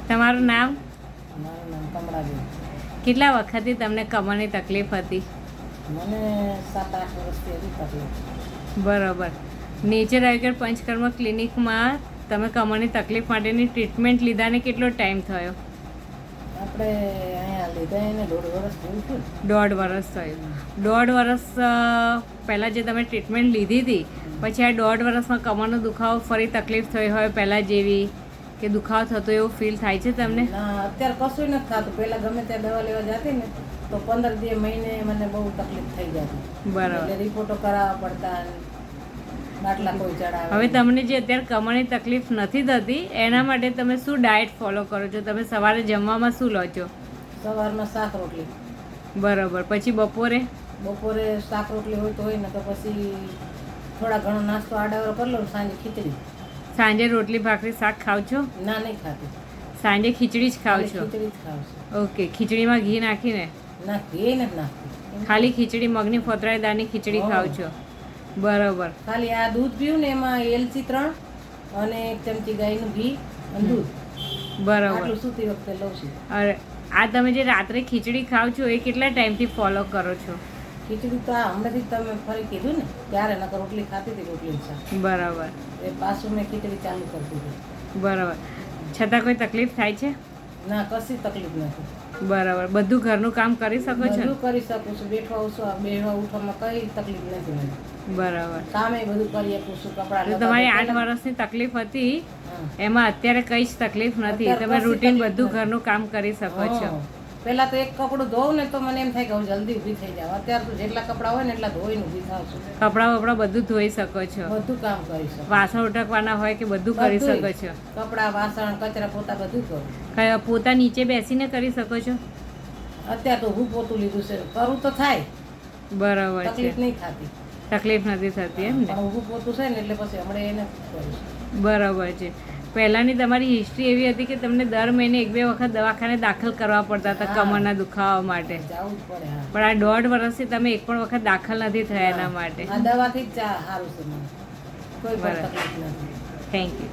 તમારું નામ? મારું નામ કમળાબેન. કેટલા વખતથી તમને કમરની તકલીફ હતી? મને 7-8 વર્ષથી હતી તકલીફ. બરાબર. નેચર આયુર્વેદ પંચકર્મ ક્લિનિકમાં તમે કમરની તકલીફ માટેની ટ્રીટમેન્ટ લીધાને કેટલો ટાઈમ થયો? આપણે અહીંયા લીધા એને 1.5 વર્ષ થયું છે. 1.5 વર્ષ થયું. 1.5 વર્ષ પહેલાં જે તમે ટ્રીટમેન્ટ લીધી હતી પછી આ 1.5 વર્ષમાં કમરનો દુખાવો ફરી તકલીફ થઈ હોય પહેલાં જેવી કે દુખાવો થતો એવું ફીલ થાય છે તમને? ના, અત્યારે કશું નથી થતું. પહેલાં ગમે ત્યાં દવા લેવા જતી ને તો 15 મહિને મને બહુ તકલીફ થઈ જતી. બરાબર. એટલે રિપોર્ટો કરાવવા પડતા, બાટલા કોઈ ચડાવે. હવે તમને જે અત્યારે કમરની તકલીફ નથી થતી એના માટે તમે શું ડાયટ ફોલો કરો છો? તમે સવારે જમવામાં શું લો છો? સવારમાં શાક રોટલી. બરાબર. પછી બપોરે? બપોરે શાક રોટલી હોય તો હોય ને તો પછી થોડા ઘણો નાસ્તો આડાવરો કરી લઉં. સાંજે ખીચડી. સાંજે રોટલી ભાખરી શાક ખાવ છો? ના, નહીં ખાતી. સાંજે ખીચડી જ ખાવ છો? ખીચડી જ ખાવ છું. ઓકે. ખીચડીમાં ઘી નાખીને? ના, ઘી નથી નાખતી. ખાલી ખીચડી, મગની ફોતરાળી દાળની ખીચડી ખાવ છો? બરાબર. ખાલી આ દૂધ પીવું ને એમાં એલચી 3 અને 1 ચમચી ગાયનું ઘી અને દૂધ. બરાબર. આટલું સૂતી વખતે લઉં છું. અરે આ તમે જે રાત્રે ખીચડી ખાવ છો એ કેટલા ટાઈમથી ફોલો કરો છો? ખીચડી તો આ હમણાંથી તમે ફરી કીધું ને ત્યારે નકર રોટલી ખાતી હતી, રોટલી શાક. બરાબર. એ પાછું મેં ખીચડી ચાલુ કરી દીધી. બરાબર. છતાં કોઈ તકલીફ થાય છે? ના, કશી તકલીફ નથી. બરાબર. બધું ઘરનું કામ કરી શકો છો? બધું કરી શકું છું. બેઠવા ઉઠવામાં કઈ તકલીફ નથી મને. બરાબર. કામે બધું કરી શકું છું. કપડાં તો તમારી 8 વર્ષની તકલીફ હતી હા. એમાં અત્યારે કઈ જ તકલીફ નથી. અત્યારે તમે કશી રૂટીન તકલીફ બધું નથી. ઘરનું કામ કરી શકો છો. હા. પહેલા તો એક કપડું ધોવું ને તો મને એમ થાય કે હું જલ્દી ઊભી થઈ જાવ. અત્યારે તો જેટલા કપડાં હોય ને એટલા ધોઈને ઊભી થાવ છું. કપડાં વપડા બધું ધોઈ શકો છો? બધું કામ કરી શકું. વાસણ ઉટકવાના હોય કે બધું કરી શકો છો? કપડાં, વાસણ, કચરા, પોતા બધું કરું. પોતા નીચે બેસીને કરી શકો છો? અત્યારે તો હું પોતું લીધું છે. કરું તો થાય, બરાબર છે. તકલીફ નહીં થતી. તકલીફ નથી થતી એમ ને? પણ ઊભું પોતું છે ને એટલે પછી હમણાં એને કરીશ. બરાબર છે. પહેલાંની તમારી હિસ્ટ્રી એવી હતી કે તમને દર મહિને 1-2 વખત દવાખાને દાખલ કરવા પડતા હતા કમરના દુખાવા માટે. જવું જ પડે. હા. પણ આ 1.5 વર્ષથી તમે એક પણ વખત દાખલ નથી થયા એના માટે. આ દવાથી જ સારું છે મને. કોઈ પણ બરાબર. તકલીફ નથી. Thank you.